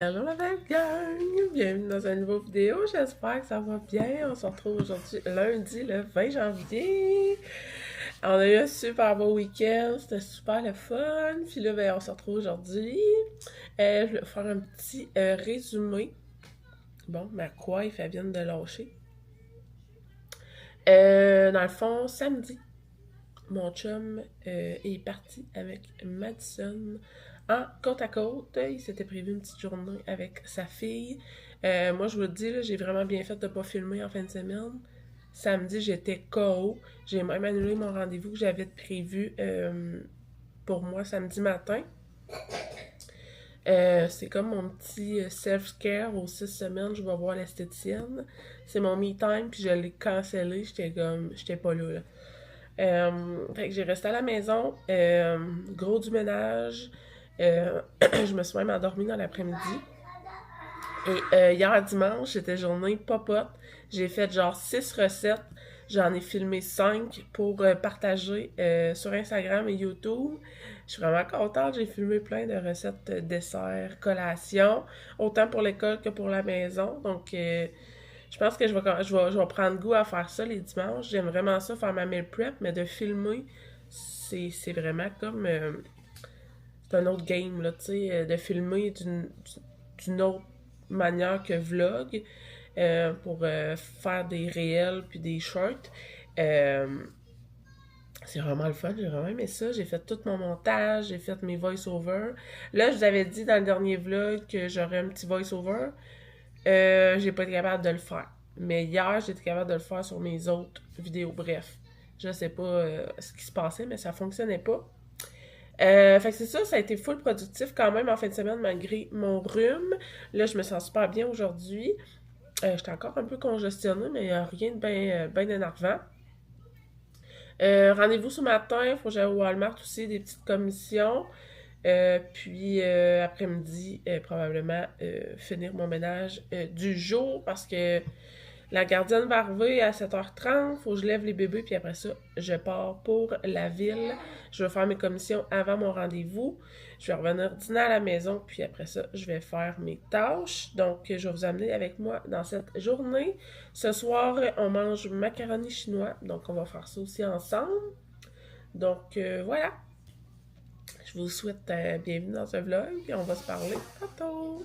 Allô la belle gang! Bienvenue dans une nouvelle vidéo, j'espère que ça va bien. On se retrouve aujourd'hui lundi le 20 janvier. On a eu un super beau week-end, c'était super le fun. Puis là, ben, on se retrouve aujourd'hui. Je vais faire un petit résumé. Bon, ma coiffe, elle vient de lâcher. Dans le fond, samedi, mon chum est parti avec Madison en côte à côte. Il s'était prévu une petite journée avec sa fille. Moi, je vous le dis, là, j'ai vraiment bien fait de ne pas filmer en fin de semaine. Samedi, j'étais KO. J'ai même annulé mon rendez-vous que j'avais prévu pour moi samedi matin. C'est comme mon petit self-care aux 6 semaines, je vais voir l'esthéticienne. C'est mon me time, puis je l'ai cancellé. J'étais pas là. Fait que j'ai resté à la maison, gros du ménage. Je me suis même endormie dans l'après-midi. Et hier dimanche, c'était journée popote. J'ai fait genre 6 recettes. J'en ai filmé 5 pour partager sur Instagram et YouTube. Je suis vraiment contente. J'ai filmé plein de recettes dessert, collation, autant pour l'école que pour la maison. Donc, je pense que je vais prendre goût à faire ça les dimanches. J'aime vraiment ça, faire ma meal prep, mais de filmer, c'est vraiment comme... c'est un autre game, là, tu sais, de filmer d'une autre manière que vlog pour faire des réels puis des shorts. C'est vraiment le fun, j'ai vraiment aimé ça. J'ai fait tout mon montage, j'ai fait mes voice-over. Là, je vous avais dit dans le dernier vlog que j'aurais un petit voice-over. J'ai pas été capable de le faire. Mais hier, j'ai été capable de le faire sur mes autres vidéos. Bref, je sais pas ce qui se passait, mais ça fonctionnait pas. Fait que c'est ça a été full productif quand même en fin de semaine malgré mon rhume. Là, je me sens super bien aujourd'hui. J'étais encore un peu congestionnée, mais il n'y a rien de bien énervant. Rendez-vous ce matin, il faut que j'aille au Walmart aussi, des petites commissions. Puis après-midi, probablement finir mon ménage du jour parce que la gardienne va arriver à 7h30. Faut que je lève les bébés, puis après ça, je pars pour la ville. Je vais faire mes commissions avant mon rendez-vous. Je vais revenir dîner à la maison, puis après ça, je vais faire mes tâches. Donc, je vais vous amener avec moi dans cette journée. Ce soir, on mange macaroni chinois, donc on va faire ça aussi ensemble. Donc, voilà. Je vous souhaite bienvenue dans ce vlog, et on va se parler tantôt.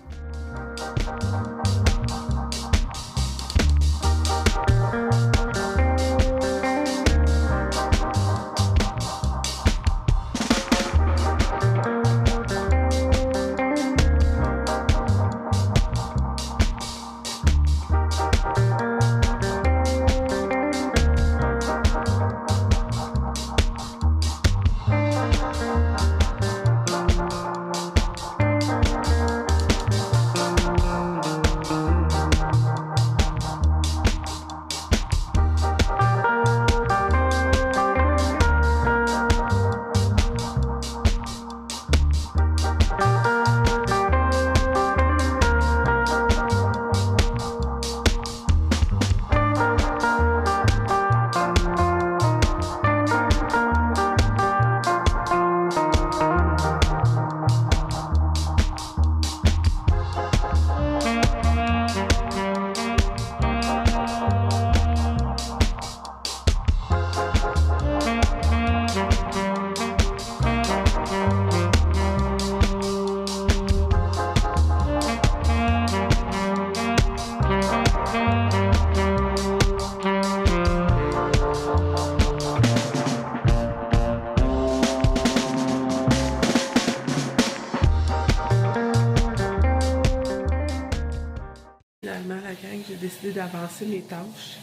Finalement, la gang, j'ai décidé d'avancer mes tâches.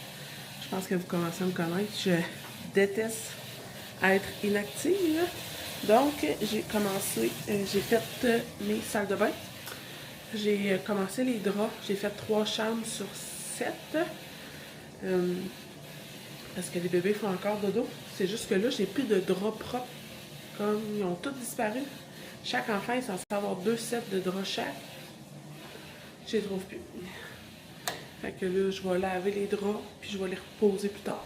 Je pense que vous commencez à me connaître. Je déteste être inactive. Donc, j'ai commencé, j'ai fait mes salles de bain. J'ai commencé les draps. J'ai fait 3 chambres sur 7. Parce que les bébés font encore dodo. C'est juste que là, j'ai plus de draps propres. Comme ils ont tous disparu. Chaque enfant est censé avoir 2 sets de draps chaque. Je les trouve plus. Fait que là, je vais laver les draps, puis je vais les reposer plus tard.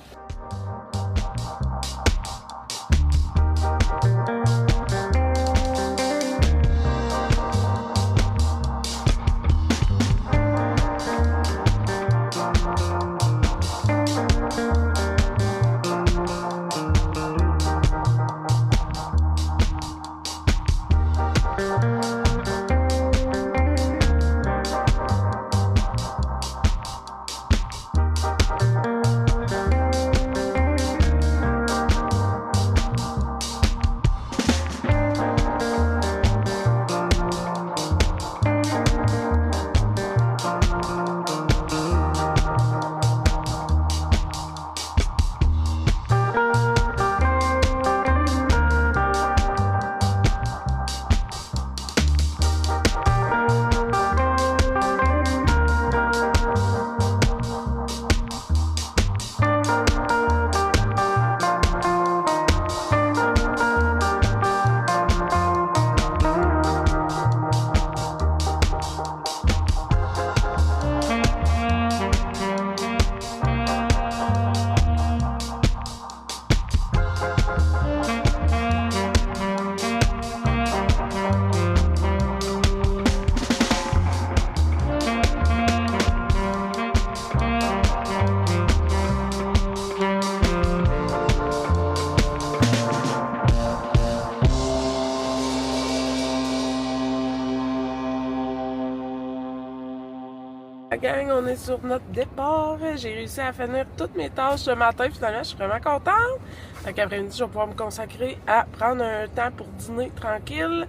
gang, on est sur notre départ. J'ai réussi à finir toutes mes tâches ce matin. Finalement, je suis vraiment contente. Fait qu'après-midi, je vais pouvoir me consacrer à prendre un temps pour dîner tranquille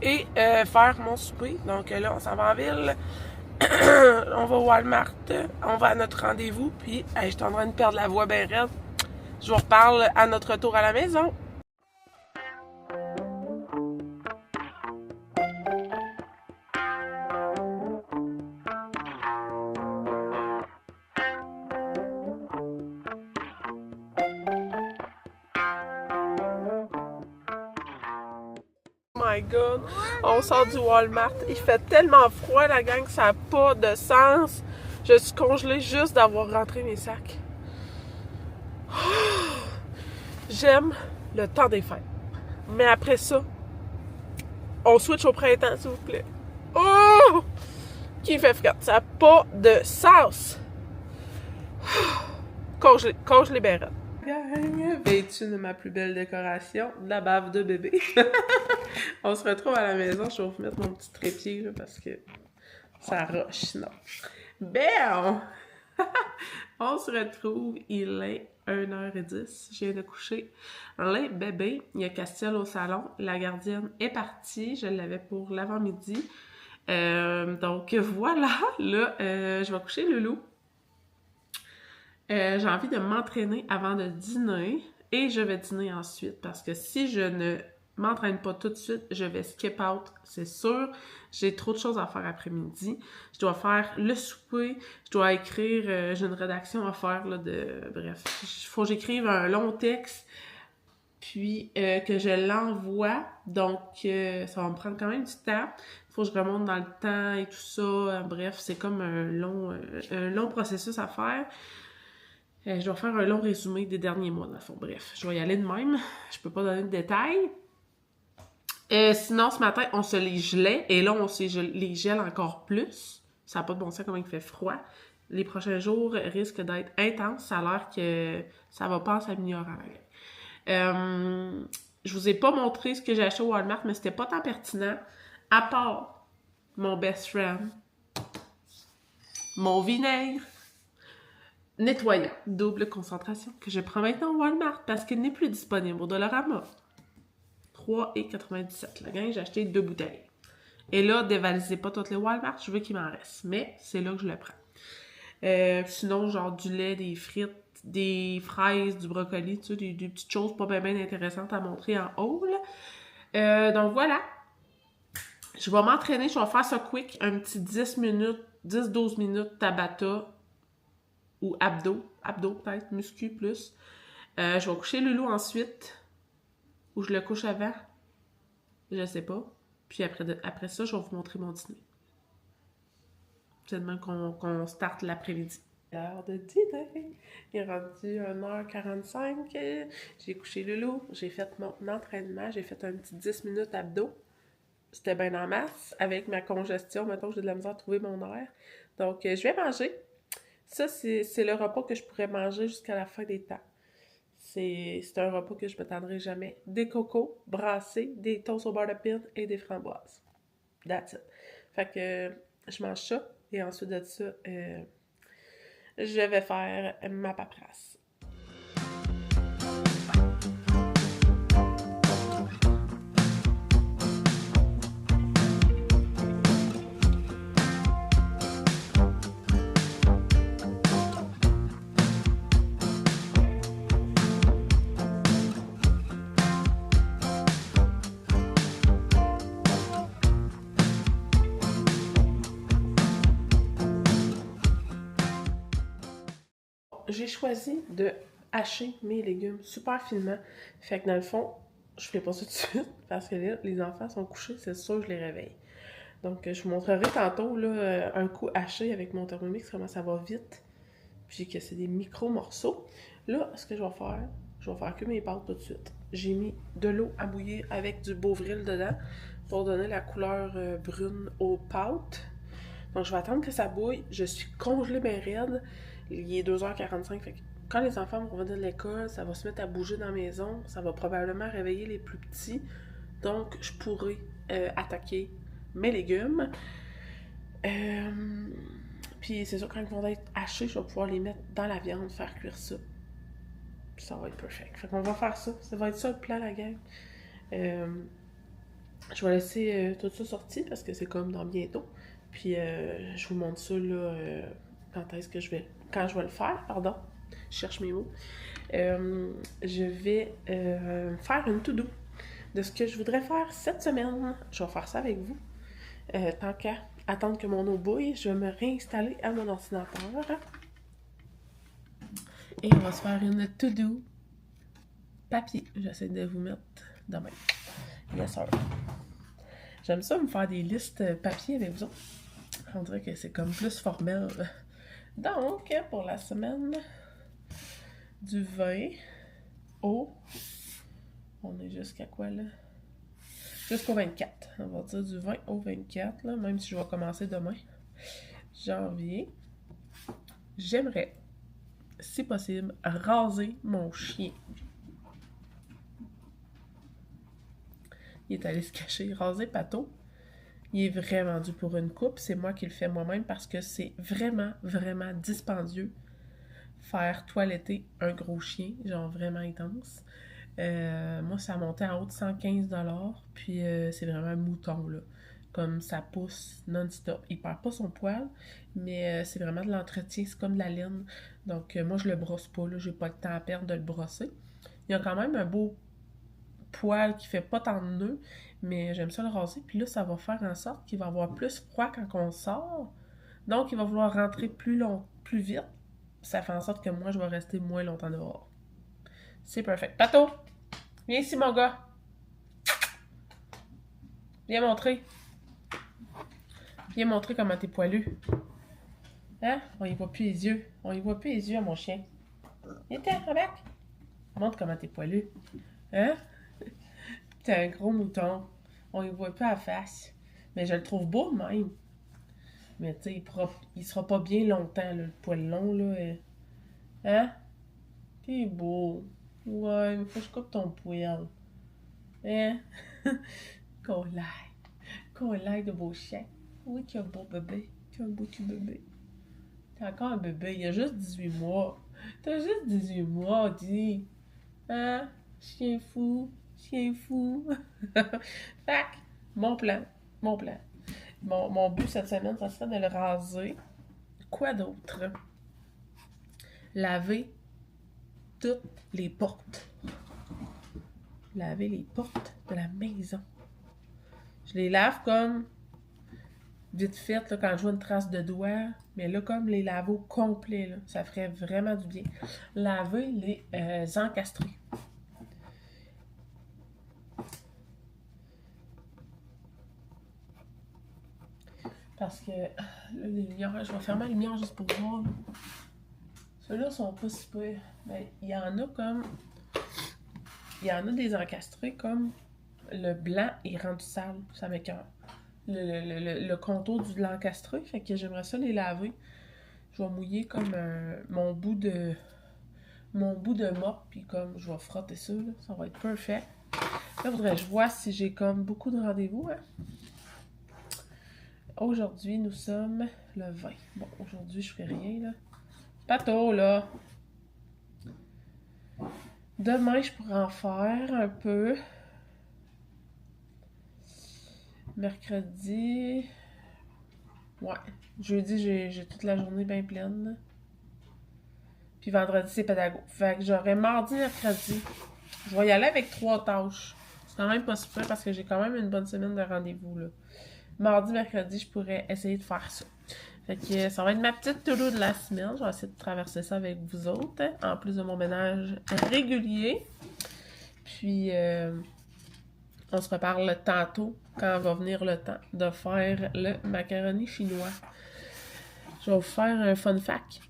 et faire mon souper. Donc là, on s'en va en ville. On va au Walmart. On va à notre rendez-vous. Puis, je suis en train de perdre la voix bien raide. Je vous reparle à notre retour à la maison. My God, on sort du Walmart. Il fait tellement froid, la gang, ça n'a pas de sens. Je suis congelée juste d'avoir rentré mes sacs. J'aime le temps des fêtes. Mais après ça, on switch au printemps, s'il vous plaît. Oh! Qui fait froid. Ça n'a pas de sens. Congelée bien raide. Gang, vêtue de ma plus belle décoration, de la bave de bébé. On se retrouve à la maison. Je vais vous mettre mon petit trépied là, parce que ça roche sinon. Ben, on se retrouve. Il est 1h10. Je viens de coucher les bébés. Il y a Castiel au salon. La gardienne est partie. Je l'avais pour l'avant-midi. Donc voilà. Là, je vais coucher Loulou. J'ai envie de m'entraîner avant de dîner et je vais dîner ensuite parce que si je ne m'entraîne pas tout de suite, je vais skip out, c'est sûr. J'ai trop de choses à faire après-midi. Je dois faire le souper, je dois écrire, j'ai une rédaction à faire là, bref, il faut que j'écrive un long texte puis que je l'envoie. Donc ça va me prendre quand même du temps. Il faut que je remonte dans le temps et tout ça. Bref, c'est comme un long processus à faire. Je dois faire un long résumé des derniers mois, dans le fond. Bref, je vais y aller de même. Je peux pas donner de détails. Sinon, ce matin, on se les gelait. Et là, on se les gèle encore plus. Ça n'a pas de bon sens comment il fait froid. Les prochains jours risquent d'être intenses. Ça a l'air que ça va pas s'améliorer. Je vous ai pas montré ce que j'ai acheté au Walmart, mais c'était pas tant pertinent. À part mon best friend, mon vinaigre nettoyant, double concentration, que je prends maintenant au Walmart parce qu'il n'est plus disponible au Dollarama. 3,97. La gang, j'ai acheté 2 bouteilles. Et là, dévalisez pas toutes les Walmart, je veux qu'il m'en reste. Mais c'est là que je le prends. Sinon, genre du lait, des frites, des fraises, du brocoli, tu sais, des petites choses pas bien intéressantes à montrer en haut. Là. Donc voilà. Je vais m'entraîner, je vais faire ça quick, un petit 10 minutes, 10-12 minutes Tabata ou abdos peut-être, muscu plus. Je vais coucher Loulou ensuite, ou je le couche avant, je sais pas. Puis après ça, je vais vous montrer mon dîner. C'est demain qu'on starte l'après-midi. L'heure de dîner. Il est rendu 1h45. J'ai couché Loulou, j'ai fait mon entraînement, j'ai fait un petit 10 minutes abdos. C'était bien en masse. Avec ma congestion, mettons que j'ai de la misère à trouver mon air. Donc, je vais manger. Ça, c'est le repas que je pourrais manger jusqu'à la fin des temps. C'est un repas que je ne m'attendrai jamais. Des cocos brassés, des toasts au beurre de pin et des framboises. That's it. Fait que je mange ça et ensuite de ça, je vais faire ma paperasse. J'ai choisi de hacher mes légumes super finement. Fait que dans le fond, je fais pas ça tout de suite parce que là, les enfants sont couchés, c'est sûr que je les réveille. Donc, je vous montrerai tantôt là, un coup haché avec mon Thermomix, comment ça va vite. Puis que c'est des micro-morceaux. Là, ce que je vais faire que mes pâtes tout de suite. J'ai mis de l'eau à bouillir avec du Beauvril dedans pour donner la couleur brune aux pâtes. Donc, je vais attendre que ça bouille. Je suis congelée bien raide. Il est 2h45, fait que quand les enfants vont revenir de l'école, ça va se mettre à bouger dans la maison, ça va probablement réveiller les plus petits, donc je pourrais attaquer mes légumes. Puis Puis c'est sûr, quand ils vont être hachés, je vais pouvoir les mettre dans la viande, faire cuire ça. Puis ça va être parfait. Fait qu'on va faire ça. Ça va être ça le plan, la gang. Je vais laisser tout ça sorti parce que c'est comme dans bientôt. Puis je vous montre ça là, quand je vais le faire, pardon. Je cherche mes mots. Je vais faire une to-do de ce que je voudrais faire cette semaine. Je vais faire ça avec vous. Tant qu'à attendre que mon eau bouille, je vais me réinstaller à mon ordinateur. Et on va se faire une to-do papier. J'essaie de vous mettre demain. Yes, sir. J'aime ça me faire des listes papier avec vous autres. On dirait que c'est comme plus formel. Donc, pour la semaine du 20 au... On est jusqu'à quoi, là? Jusqu'au 24. On va dire du 20 au 24, là, même si je vais commencer demain. Janvier. J'aimerais, si possible, raser mon chien. Il est allé se cacher. Raser Pato. Il est vraiment dû pour une coupe. C'est moi qui le fais moi-même parce que c'est vraiment, vraiment dispendieux faire toiletter un gros chien, genre vraiment intense. Moi, ça a monté en haut de 115$. Puis c'est vraiment un mouton, là. Comme ça pousse non-stop. Il perd pas son poil, mais c'est vraiment de l'entretien. C'est comme de la laine. Donc, moi, je le brosse pas, là. J'ai pas le temps à perdre de le brosser. Il y a quand même un beau poil qui fait pas tant de nœuds, mais j'aime ça le raser. Puis là, ça va faire en sorte qu'il va avoir plus froid quand on sort. Donc, il va vouloir rentrer plus vite. Ça fait en sorte que moi, je vais rester moins longtemps dehors. C'est parfait. Pato! Viens ici, mon gars! Viens montrer. Viens montrer comment t'es poilu. Hein? On y voit plus les yeux. On y voit plus les yeux à mon chien. Viens, avec. Montre comment t'es poilu. Hein? T'es un gros mouton. On y voit pas à la face. Mais je le trouve beau de même. Mais tu sais, il sera pas bien longtemps, là, le poil long, là. Hein? T'es beau. Ouais, mais faut que je coupe ton poil. Hein? Qu'on l'aille de beau chien. Oui, tu as un beau bébé. Tu as un beau petit bébé. T'as encore un bébé. Il a juste 18 mois. T'as juste 18 mois, dis. Hein? Chien fou. Chien fou. Fac, mon plan. Mon but cette semaine, ça serait de le raser. Quoi d'autre? Laver toutes les portes. Laver les portes de la maison. Je les lave comme vite fait là, quand je vois une trace de doigt. Mais là, comme les laver au complet, là, ça ferait vraiment du bien. Laver les encastrés. Parce que là, les lumières, je vais fermer la lumière juste pour voir. Ceux-là sont pas si peu. Mais il y en a comme. Il y en a des encastrés comme le blanc est rendu sale. Ça m'écoeure. Le contour de l'encastré. Fait que j'aimerais ça les laver. Je vais mouiller comme mon bout de mop. Puis comme je vais frotter ça. Là, ça va être parfait. Là, faudrait que je vois si j'ai comme beaucoup de rendez-vous. Hein. Aujourd'hui, nous sommes le 20. Bon, aujourd'hui, je fais rien, là. Pato, là! Demain, je pourrais en faire un peu. Mercredi... Ouais. Jeudi, j'ai toute la journée bien pleine, là. Puis vendredi, c'est pédago. Fait que j'aurai mardi, mercredi. Je vais y aller avec 3 tâches. C'est quand même pas super parce que j'ai quand même une bonne semaine de rendez-vous, là. Mardi, mercredi, je pourrais essayer de faire ça. Fait que ça va être ma petite to-do de la semaine. Je vais essayer de traverser ça avec vous autres, hein, en plus de mon ménage régulier. Puis, on se reparle tantôt, quand va venir le temps de faire le macaroni chinois. Je vais vous faire un fun fact.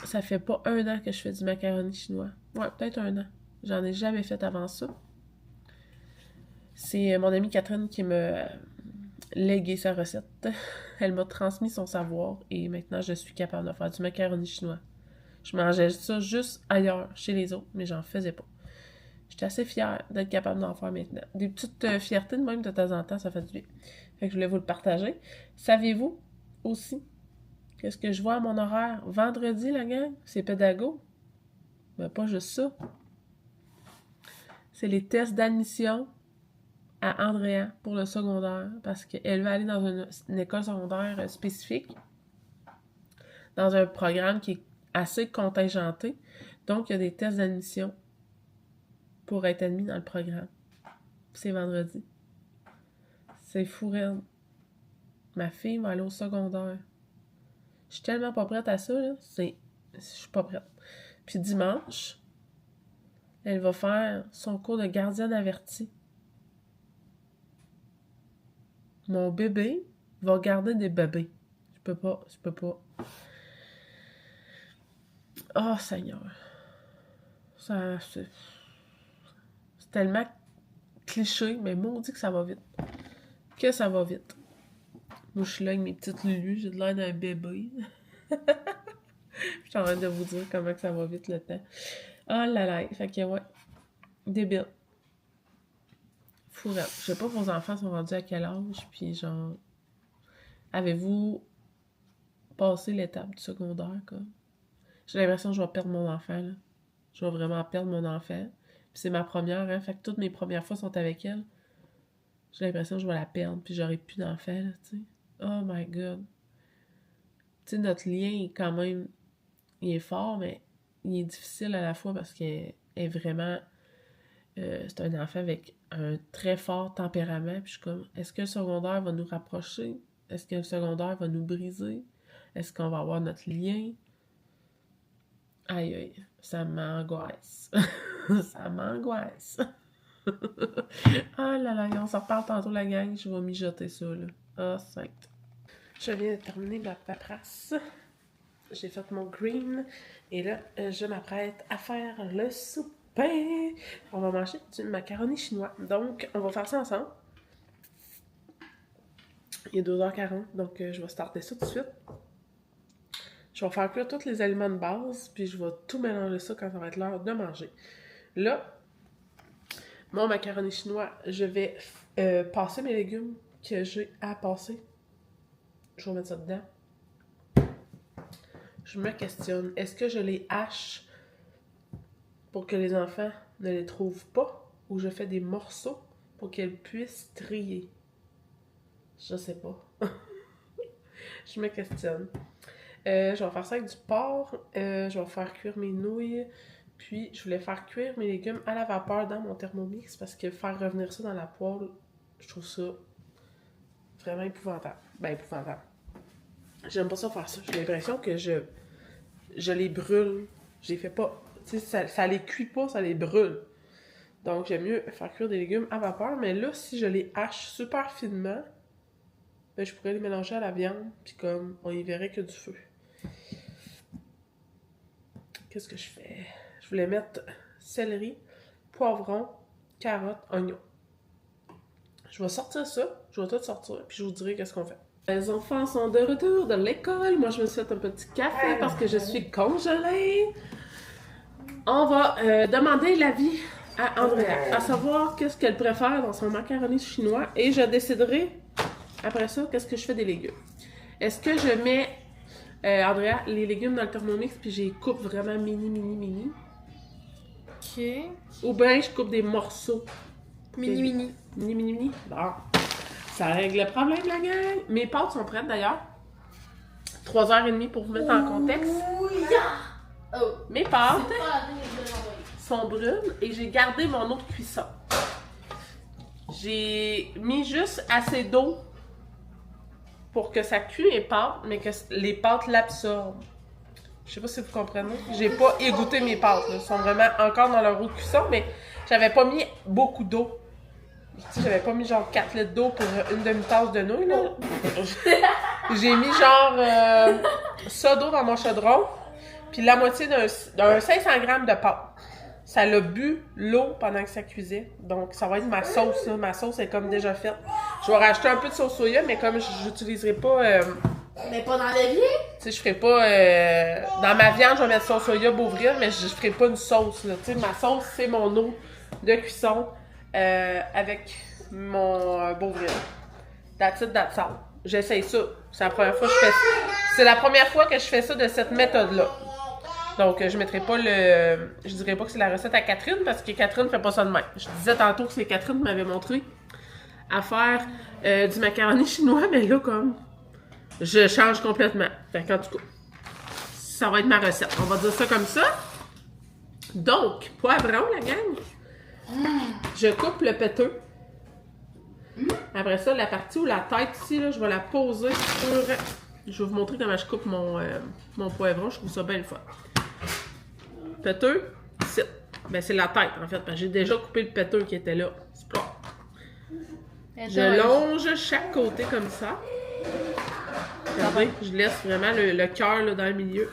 Ça fait pas 1 an que je fais du macaroni chinois. Ouais, peut-être 1 an. J'en ai jamais fait avant ça. C'est mon amie Catherine qui me légué sa recette. Elle m'a transmis son savoir et maintenant je suis capable de faire du macaroni chinois. Je mangeais ça juste ailleurs, chez les autres, mais j'en faisais pas. J'étais assez fière d'être capable d'en faire maintenant. Des petites fiertés de même de temps en temps, ça fait du bien. Fait que je voulais vous le partager. Saviez-vous aussi Qu'est-ce que je vois à mon horaire? Vendredi, la gang, c'est pédago. Mais pas juste ça. C'est les tests d'admission à Andrea pour le secondaire. Parce qu'elle va aller dans une école secondaire spécifique. Dans un programme qui est assez contingenté. Donc, il y a des tests d'admission pour être admis dans le programme. C'est vendredi. C'est fou, raide. Ma fille va aller au secondaire. Je suis tellement pas prête à ça, là. Je suis pas prête. Puis dimanche, elle va faire son cours de gardienne avertie. Mon bébé va garder des bébés. Je peux pas. Oh, Seigneur. C'est tellement cliché, mais maudit que ça va vite. Que ça va vite. Moi, je suis là avec mes petites lulus, j'ai de l'air d'un bébé. Je suis en train de vous dire comment que ça va vite le temps. Oh là là, fait que ouais, débile. Fourette. Je sais pas vos enfants sont rendus à quel âge, puis genre, avez-vous passé l'étape du secondaire, comme? J'ai l'impression que je vais perdre mon enfant, là. Je vais vraiment perdre mon enfant. Puis c'est ma première, hein, fait que toutes mes premières fois sont avec elle. J'ai l'impression que je vais la perdre, puis j'aurai plus d'enfant, là, tu sais. Oh my God. Tu sais, notre lien est quand même... Il est fort, mais il est difficile à la fois parce qu'elle est vraiment... c'est un enfant avec un très fort tempérament. Puis je suis comme, est-ce que le secondaire va nous rapprocher? Est-ce que le secondaire va nous briser? Est-ce qu'on va avoir notre lien? Aïe, aïe, ça m'angoisse. Ça m'angoisse. Ah là là, on s'en reparle tantôt, la gang. Je vais mijoter ça, là. Ah, sainte. Je viens de terminer ma paperasse. J'ai fait mon green. Et là, je m'apprête à faire le souper. On va manger du macaroni chinois. Donc, on va faire ça ensemble. Il est 2h40, donc je vais starter ça tout de suite. Je vais faire cuire tous les aliments de base, puis je vais tout mélanger ça quand ça va être l'heure de manger. Là, mon macaroni chinois, je vais passer mes légumes que j'ai à passer. Je vais mettre ça dedans. Je me questionne, est-ce que je les hache pour que les enfants ne les trouvent pas, ou je fais des morceaux pour qu'elles puissent trier? Je sais pas. Je me questionne. Je vais faire ça avec du porc. Je vais faire cuire mes nouilles. Puis, je voulais faire cuire mes légumes à la vapeur dans mon Thermomix parce que faire revenir ça dans la poêle, je trouve ça vraiment épouvantable. Ben, épouvantable. J'aime pas ça faire ça. J'ai l'impression que je les brûle. Je les fais pas. Tu sais, ça les cuit pas, ça les brûle. Donc, j'aime mieux faire cuire des légumes à vapeur. Mais là, si je les hache super finement, ben, je pourrais les mélanger à la viande. Puis comme, on y verrait que du feu. Qu'est-ce que je fais? Je voulais mettre céleri, poivron, carotte, oignon. Je vais sortir ça. Je vais tout sortir. Puis je vous dirai qu'est-ce qu'on fait. Les enfants sont de retour de l'école. Moi, je me suis fait un petit café parce que je suis congelée. On va demander l'avis à Andrea, à savoir qu'est-ce qu'elle préfère dans son macaroni chinois. Et je déciderai, après ça, qu'est-ce que je fais des légumes. Est-ce que je mets, Andrea, les légumes dans le Thermomix puis je les coupe vraiment mini? Ok. Ou bien je coupe des morceaux. Mini. Mini. Bon. Ça règle le problème, la gang. Mes pâtes sont prêtes, d'ailleurs. 3h30 pour vous mettre en contexte. Oh. Mes pâtes sont brunes et j'ai gardé mon eau de cuisson. J'ai mis juste assez d'eau pour que ça cuise les pâtes, mais que les pâtes l'absorbent. Je sais pas si vous comprenez. J'ai pas égoutté mes pâtes. Là. Elles sont vraiment encore dans leur eau de cuisson, mais j'avais pas mis beaucoup d'eau. Tu sais, j'avais pas mis genre 4 litres d'eau pour une demi-tasse de nouilles, là. J'ai mis genre ça d'eau dans mon chaudron, puis la moitié d'un 500 grammes de pâte. Ça l'a bu l'eau pendant que ça cuisait. Donc, ça va être ma sauce, là. Ma sauce est comme déjà faite. Je vais rajouter un peu de sauce soya, mais comme j'utiliserai pas... Mais pas dans l'évier? Tu sais, je ferai pas... dans ma viande, je vais mettre sauce soya Beauvril, mais je ferai pas une sauce, là. Tu sais, ma sauce, c'est mon eau de cuisson avec mon Beauvril. That's it, that's all. j'essaye ça. C'est la première fois que je fais ça. C'est la première fois que je fais ça de cette méthode-là. Donc, je mettrai pas le... Je dirais pas que c'est la recette à Catherine, parce que Catherine fait pas ça de même. Je disais tantôt que c'est Catherine qui m'avait montré à faire du macaroni chinois, mais là, comme... Je change complètement. Fait qu'en tout cas, ça va être ma recette. On va dire ça comme ça. Donc, poivron, la gang. Je coupe le péteux. Après ça, la partie où la tête ici, là, je vais la poser sur... Je vais vous montrer comment je coupe mon poivron. Je trouve ça bien le fun. Péteux, c'est... Ben, c'est la tête, en fait, parce que j'ai déjà coupé le péteux qui était là. C'est plat. Je longe chaque côté comme ça. Regardez, je laisse vraiment le cœur là, dans le milieu.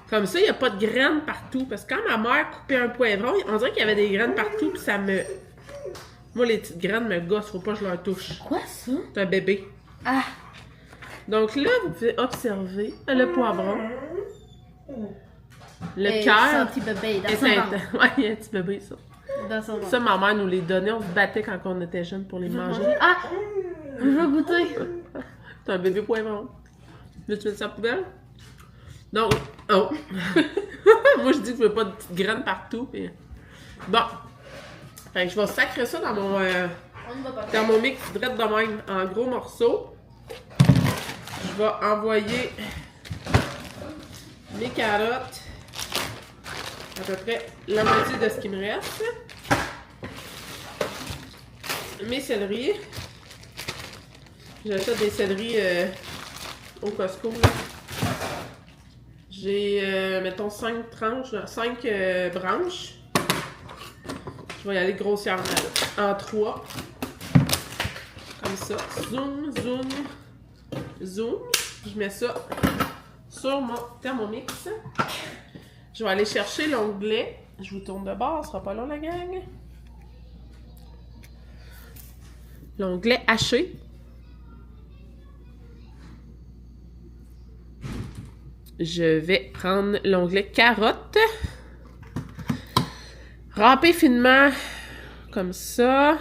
Comme ça, il n'y a pas de graines partout. Parce que quand ma mère coupait un poivron, on dirait qu'il y avait des graines partout, puis ça me... Moi, les petites graines me gossent, faut pas que je leur touche. Quoi ça? C'est un bébé. Ah! Donc là, vous pouvez observer le poivron. Le cœur. C'est un petit bébé dans son ventre. Ouais, il y a un petit bébé, ça. Dans son ventre. Ça, ma mère nous les donnait. On se battait quand on était jeunes pour les manger. Ah! Je veux goûter. C'est un bébé poivron. Veux-tu mettre ça à la poubelle? Non. Oh. Moi, je dis que je veux pas de petites graines partout. Puis... Bon. Fait que je vais sacrer ça dans mon mix direct de même, en gros morceaux. Je vais envoyer mes carottes, à peu près la moitié de ce qui me reste. Mes céleris. J'achète des céleris au Costco. J'ai, mettons, 5 tranches, 5 branches. Je vais y aller grossièrement là, en 3. Comme ça. Zoom, zoom, zoom. Je mets ça sur mon Thermomix. Je vais aller chercher l'onglet. Je vous tourne de bord, ce sera pas long la gang. L'onglet haché. Je vais prendre l'onglet carotte. Râper finement, comme ça.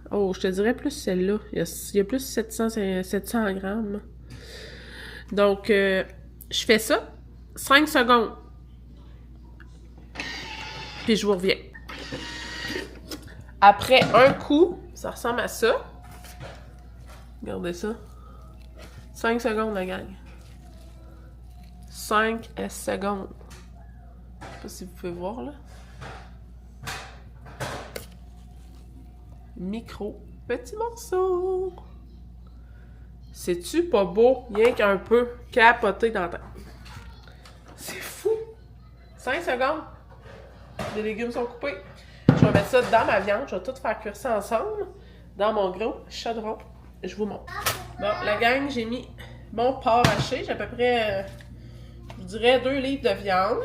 Oh, je te dirais plus celle-là. Il y a plus 700 grammes. Donc, je fais ça. 5 secondes. Puis je vous reviens. Après un coup, ça ressemble à ça. Regardez ça. 5 secondes, la gang. 5 secondes. Je sais pas si vous pouvez voir, là. Micro, petit morceau. C'est-tu pas beau? Rien qu'un peu capoté dans la tête. C'est fou! 5 secondes. Les légumes sont coupés. Je vais mettre ça dans ma viande. Je vais tout faire cuire ça ensemble. Dans mon gros chaudron. Je vous montre. Bon, la gang, j'ai mis mon porc haché. J'ai à peu près, je vous dirais, 2 livres de viande.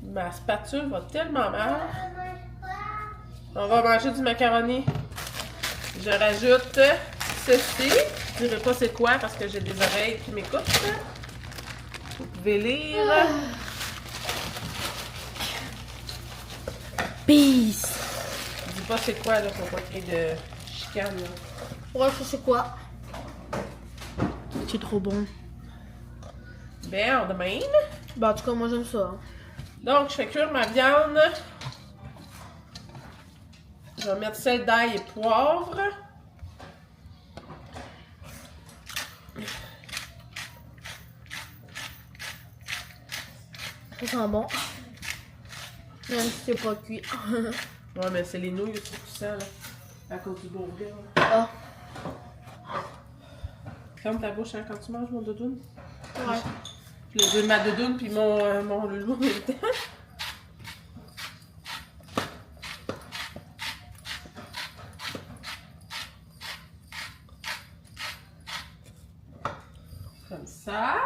Ma spatule va tellement mal. On va manger du macaroni. Je rajoute ceci. Je ne dirai pas c'est quoi parce que j'ai des oreilles qui m'écoutent. Vous pouvez lire. Peace. Je dis pas c'est quoi, là, pour pas qu'il y ait de chicane. Là. Ouais, je sais quoi. C'est trop bon. Merde, même. Bah, en tout cas, moi j'aime ça. Donc, je fais cuire ma viande. Je vais mettre sel, d'ail et poivre. Ça sent bon. Même si c'est pas cuit. Ouais, mais c'est les nouilles aussi tout ça, là. À cause du burger. Ah. Ferme ta bouche hein, quand tu manges, mon doudoune. Ouais. Je le veux ma doudoune puis mon loulou en même temps. Comme ça.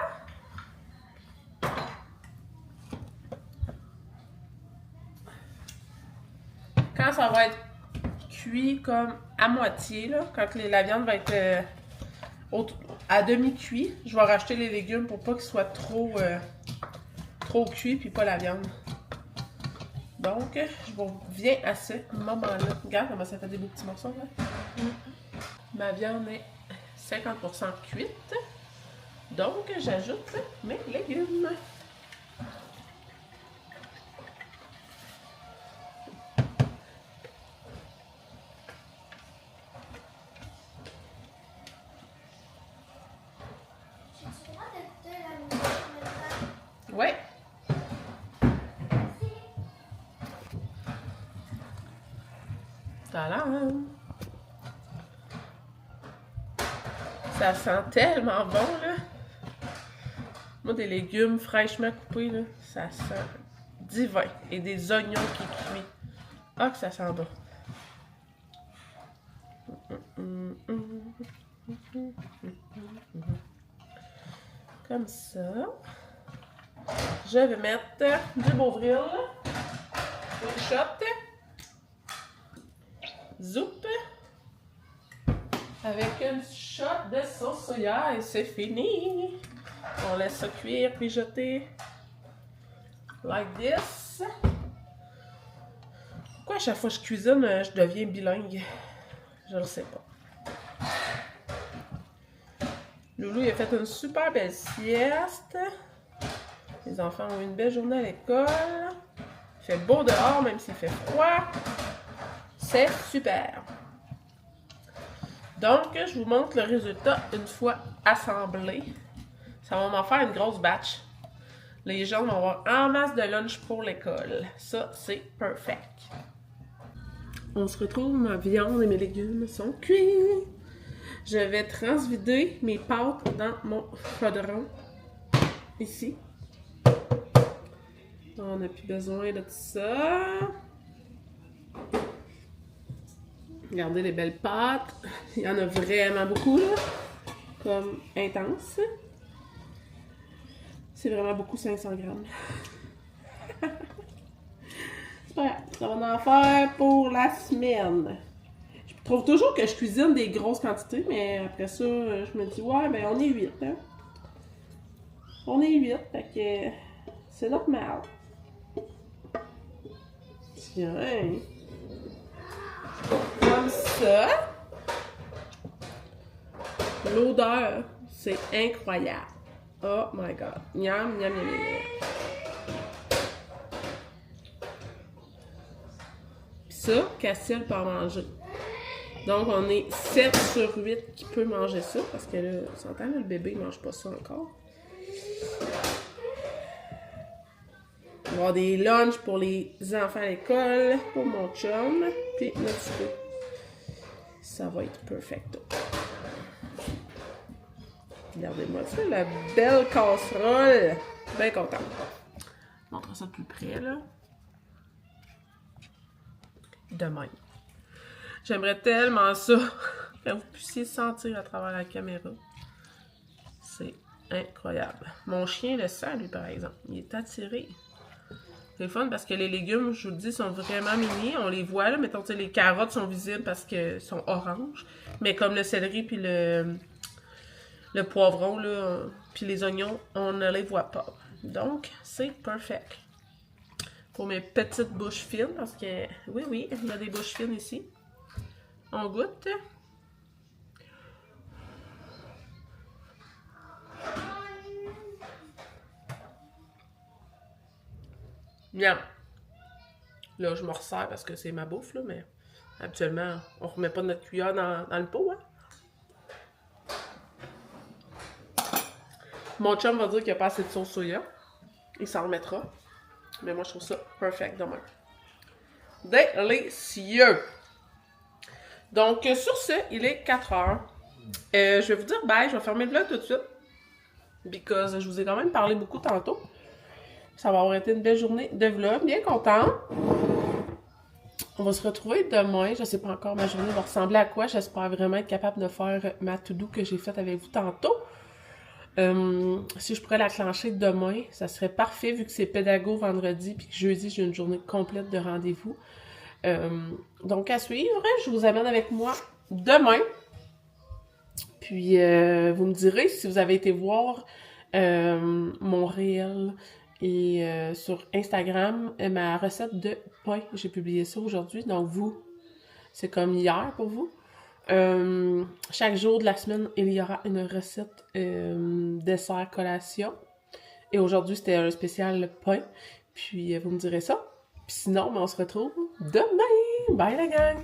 Quand ça va être cuit comme à moitié, là, quand la viande va être à demi-cuit, je vais racheter les légumes pour pas qu'ils soient trop cuits puis pas la viande. Donc, je reviens à ce moment-là. Regarde comment ça fait des beaux petits morceaux, là. Ma viande est 50% cuite. Donc, j'ajoute mes légumes. Ouais. Tadam! Ça sent tellement bon, là. Moi, des légumes fraîchement coupés, là, ça sent divin. Et des oignons qui cuisent. Ah, que ça sent bon. Comme ça. Je vais mettre du Bovril. Une shot. Zoup. Avec une shot de sauce soya et c'est fini. On laisse ça cuire, mijoter. Like this. Pourquoi à chaque fois que je cuisine, je deviens bilingue? Je ne sais pas. Loulou, il a fait une super belle sieste. Les enfants ont eu une belle journée à l'école. Il fait beau dehors, même s'il fait froid. C'est super. Donc, je vous montre le résultat une fois assemblé. Ça va m'en faire une grosse batch. Les gens vont avoir en masse de lunch pour l'école. Ça, c'est perfect. On se retrouve, ma viande et mes légumes sont cuits. Je vais transvider mes pâtes dans mon chaudron. Ici. On n'a plus besoin de tout ça. Regardez les belles pâtes. Il y en a vraiment beaucoup, là. Comme intense. C'est vraiment beaucoup, 500 grammes. C'est pas grave. Ça va en faire pour la semaine. Je trouve toujours que je cuisine des grosses quantités, mais après ça, je me dis, ouais, ben on est 8, hein. On est 8, fait que c'est normal. Tiens. Comme ça. L'odeur, c'est incroyable. Oh my god. Miam, miam, miam, miam. Puis ça, Castiel peut en manger. Donc, on est 7 sur 8 qui peut manger ça. Parce que là, on s'entend, le bébé, il mange pas ça encore. Il va y avoir des lunchs pour les enfants à l'école, pour mon chum, puis notre souper. Ça va être perfecto. Regardez-moi ça, la belle casserole. Bien contente. Je montre ça de plus près, là. De même. J'aimerais tellement ça que vous puissiez sentir à travers la caméra. C'est incroyable. Mon chien le sent, lui, par exemple. Il est attiré. C'est fun parce que les légumes, je vous le dis, sont vraiment mini. On les voit, là. Mettons, les carottes sont visibles parce qu'elles sont oranges. Mais comme le céleri puis le poivron, là, puis les oignons, on ne les voit pas. Donc, c'est perfect. Pour mes petites bouches fines, parce que, oui, il y a des bouches fines ici. On goûte. Miam. Là, je me resserre parce que c'est ma bouffe, là, mais habituellement, on remet pas notre cuillère dans le pot, hein. Mon chum va dire qu'il n'y a pas assez de sauce soya. Il s'en remettra. Mais moi, je trouve ça perfect demain. Délicieux! Donc, sur ce, il est 4 heures. Je vais vous dire bye. Je vais fermer le vlog tout de suite. Because je vous ai quand même parlé beaucoup tantôt. Ça va avoir été une belle journée de vlog. Bien content. On va se retrouver demain. Je ne sais pas encore ma journée va ressembler à quoi. J'espère vraiment être capable de faire ma to-do que j'ai faite avec vous tantôt. Si je pourrais la clencher demain, ça serait parfait vu que c'est pédago vendredi puis que jeudi, j'ai une journée complète de rendez-vous. Donc, à suivre, je vous amène avec moi demain. Puis, vous me direz si vous avez été voir mon réel et sur Instagram, ma recette de pain. J'ai publié ça aujourd'hui. Donc, vous, c'est comme hier pour vous. Chaque jour de la semaine, il y aura une recette dessert collation. Et aujourd'hui, c'était un spécial pain. Puis vous me direz ça. Puis sinon, on se retrouve demain. Bye la gang!